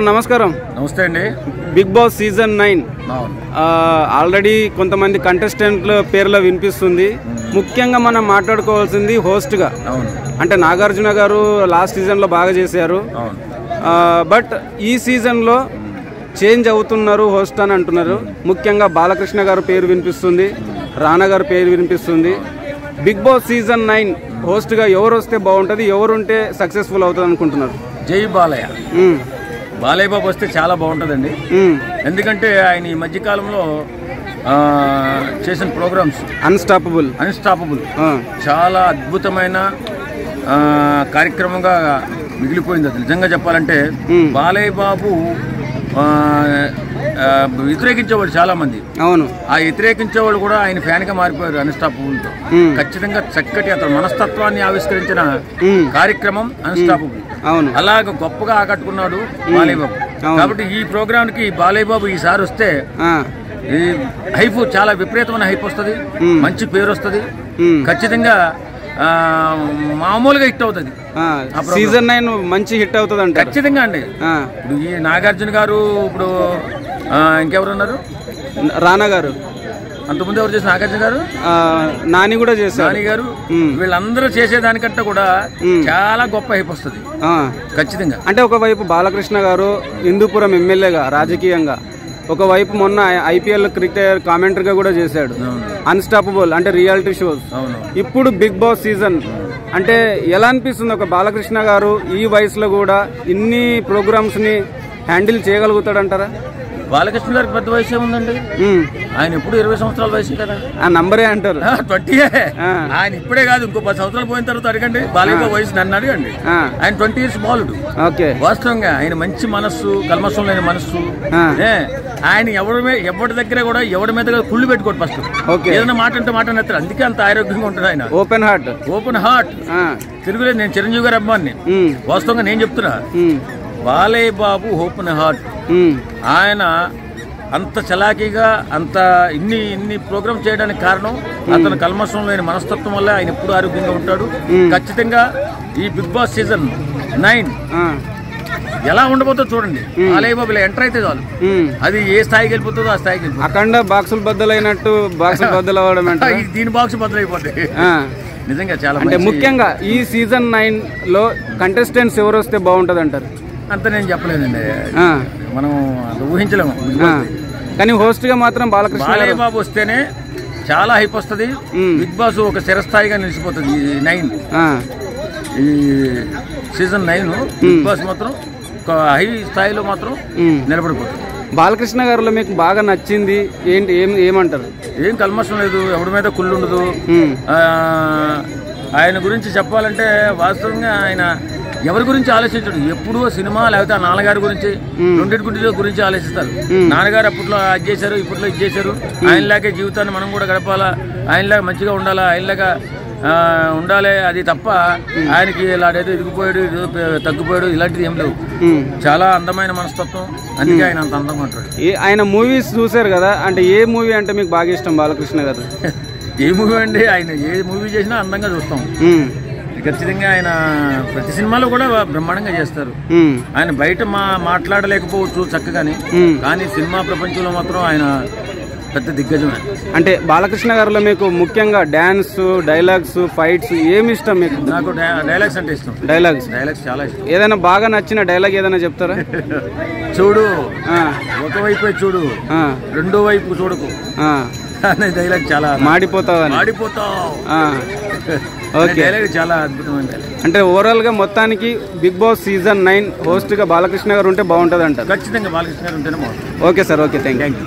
నమస్కారం. నమస్తే అండి. బిగ్ బాస్ సీజన్ 9 ఆల్రెడీ కొంతమంది కంటెస్టెంట్ల పేర్ల వినిపిస్తుంది. ముఖ్యంగా మనం మాట్లాడుకోవాల్సింది హోస్ట్ గా. అంటే నాగార్జున గారు లాస్ట్ సీజన్ లో బాగా చేశారు. బట్ ఈ సీజన్ లో చేంజ్ అవుతున్నారు హోస్ట్ అని అంటున్నారు. ముఖ్యంగా బాలకృష్ణ గారు పేరు వినిపిస్తుంది, రానా గారు పేరు వినిపిస్తుంది. బిగ్ బాస్ సీజన్ 9 హోస్ట్ గా ఎవరు వస్తే బాగుంటుంది, ఎవరు ఉంటే సక్సెస్ఫుల్ అవుతుంది అనుకుంటున్నారు? జై బాలయ్య. బాలయ్య బాబు వస్తే చాలా బాగుంటుందండి. ఎందుకంటే ఆయన ఈ మధ్యకాలంలో చేసిన ప్రోగ్రామ్స్ అన్స్టాపబుల్ చాలా అద్భుతమైన కార్యక్రమంగా మిగిలిపోయింది. అది నిజంగా చెప్పాలంటే బాలయ్య బాబు వ్యతిరేకించేవాడు చాలా మంది. అవును, ఆ వ్యతిరేకించేవాడు కూడా ఆయన ఫ్యాన్ గా మారిపోయారు అన్స్టాపబుల్ తో. ఖచ్చితంగా చక్కటి అతను మనస్తత్వాన్ని ఆవిష్కరించిన కార్యక్రమం అన్స్టాపబుల్. అవును, అలాగ గొప్పగా ఆకట్టుకున్నాడు బాలయ్య బాబు. కాబట్టి ఈ ప్రోగ్రామ్ కి బాలయ్య బాబు ఈసారి వస్తే హైప్ చాలా విపరీతమైన హైప్ వస్తుంది, మంచి పేరు వస్తుంది. ఖచ్చితంగా మామూలుగా హిట్ అవుతుంది. సీజన్ 9 మంచి హిట్ అవుతుంది అంటే ఖచ్చితంగా అండి. ఇప్పుడు ఈ నాగార్జున గారు, ఇప్పుడు ఇంకెవరు ఉన్నారు, రానా గారు, అంతకుముందు ఎవరు చేసిన నాగార్జున గారు, నాని కూడా చేశారు, నాని గారు, వీళ్ళందరూ చేసేదానికంటే కూడా చాలా గొప్ప హైప్ వస్తుంది ఖచ్చితంగా. అంటే ఒకవైపు బాలకృష్ణ గారు హిందూపురం ఎమ్మెల్యేగా రాజకీయంగా, ఒకవైపు మొన్న ఐపీఎల్ క్రికెట్ కామెంటరీగా కూడా చేశాడు. అన్స్టాపబుల్ అంటే రియాలిటీ షోస్. ఇప్పుడు బిగ్ బాస్ సీజన్ అంటే ఎలా అనిపిస్తుంది? ఒక బాలకృష్ణ గారు ఈ వయసులో కూడా ఇన్ని ప్రోగ్రామ్స్ ని హ్యాండిల్ చేయగలుగుతాడంటారా? బాలకృష్ణ గారికి పెద్ద వయసు ఏముందండి, ఆయన ఎప్పుడు 20 సంవత్సరాల వయసు కదా. ఆ నంబరే అంటారు. 20. ఆయన ఇప్పుడే కాదు, ఇంకో 10 సంవత్సరాలు పోయిన తర్వాత అడగండి బాలయ్య వయసు, నన్ను అడగండి. ఆయన 20 years బాలుడు. వాస్తవంగా ఆయన మంచి మనస్సు, కల్మషం లేని మనస్సు. ఆయన ఎవరి దగ్గర కూడా ఎవరి మీద కుళ్ళు పెట్టుకోడు. ఫస్ట్ ఏదైనా మాట అంటే మాట నెత్తారు, అందుకే అంత ఆరోగ్యంగా ఉంటుంది ఆయన. Open heart. తిరుగులేదు. నేను చిరంజీవి గారి అబ్బాయిని. వాస్తవంగా నేను చెప్తున్నా, బాలయ్య బాబు ఓపెన్ హార్ట్. ఆయన అంత చలాకీగా అంత ఇన్ని ప్రోగ్రామ్ చేయడానికి కారణం అతను కల్మషం లేని మనస్తత్వం వల్ల ఆయన ఎప్పుడు ఆరోగ్యంగా ఉంటాడు. ఖచ్చితంగా ఈ బిగ్ బాస్ సీజన్ 9 ఎలా ఉండబోతుందో చూడండి. బాలయ్య బాబు ఇలా ఎంటర్ అయితే చాలు, అది ఏ స్థాయికి వెళ్ళిపోతుందో ఆ స్థాయికి వెళ్ళిపోతుంది. అఖండ బాక్సులు బద్దలైనట్టు బాక్సులు బద్దలవ్వడం, దీని బాక్స్ బద్దలైపోతాయి. నిజంగా చాలా అంటే ముఖ్యంగా ఈ సీజన్ 9 లో కంటెస్టెంట్స్ ఎవరు వస్తే బాగుంటది అంటారు? అంత నేను చెప్పలేదండి, మనం ఊహించలేము. కానీ హోస్ట్ గా మాత్రం బాలయ్య బాబు వస్తేనే చాలా హైప్ వస్తుంది. బిగ్ బాస్ ఒక స్థిరస్థాయిగా నిలిచిపోతుంది. ఈ సీజన్ 9 బిగ్ బాస్ మాత్రం ఒక హై స్థాయిలో మాత్రం నిలబడిపోతుంది. బాలకృష్ణ గారిలో మీకు బాగా నచ్చింది ఏంటి? ఏమంటారు? ఏం కల్మషం లేదు, ఎవరి మీద కుళ్ళు ఉండదు. ఆయన గురించి చెప్పాలంటే వాస్తవంగా ఆయన ఎవరి గురించి ఆలోచించడు. ఎప్పుడూ సినిమా లేకపోతే ఆ నాన్నగారి గురించి, రెండింటి గురించి ఆలోచిస్తారు. నాన్నగారు అప్పట్లో అది చేశారు, ఇప్పట్లో ఇది చేశారు. ఆయనలాగే జీవితాన్ని మనం కూడా గడపాలా, ఆయనలాగా మంచిగా ఉండాలా, ఆయనలాగా ఉండాలి, అది తప్ప ఆయనకి ఇలాంటి ఎదిగిపోయాడు, తగ్గిపోయాడు, ఇలాంటిది ఏం లేవు. చాలా అందమైన మనస్తత్వం, అందుకే ఆయన అంత అందంగా ఉంటాడు. ఆయన మూవీస్ చూసారు కదా, అంటే ఏ మూవీ అంటే మీకు బాగా ఇష్టం బాలకృష్ణ గారు? ఏ మూవీ అండి, ఆయన ఏ మూవీ చేసినా అందంగా చూస్తాం. ఖచ్చితంగా ఆయన ప్రతి సినిమాలో కూడా బ్రహ్మాండంగా చేస్తారు. ఆయన బయట మాట్లాడలేకపోవచ్చు చక్కగాని, కానీ సినిమా ప్రపంచంలో మాత్రం ఆయన పెద్ద దిగ్గజమే. అంటే బాలకృష్ణ గారిలో మీకు ముఖ్యంగా డాన్స్, డైలాగ్స్, ఫైట్స్ ఏమి ఇష్టం మీకు? నాకు డైలాగ్స్ అంటే ఇష్టం. డైలాగ్స్ చాలా ఇష్టం. ఏదైనా బాగా నచ్చిన డైలాగ్ ఏదైనా చెప్తారా? చూడు, ఒకవైపు చూడు, రెండో వైపు చూడకు అనే డైలాగ్ చాలా మాడిపోతావు. డైలాగ్ చాలా అద్భుతమైన. అంటే ఓవరాల్ గా మొత్తానికి బిగ్ బాస్ సీజన్ 9 హోస్ట్ గా బాలకృష్ణ గారు ఉంటే బాగుంటది అంటారు? ఖచ్చితంగా బాలకృష్ణ గారు ఉంటేనే బాగుంటుంది. Okay sir, okay, thank you.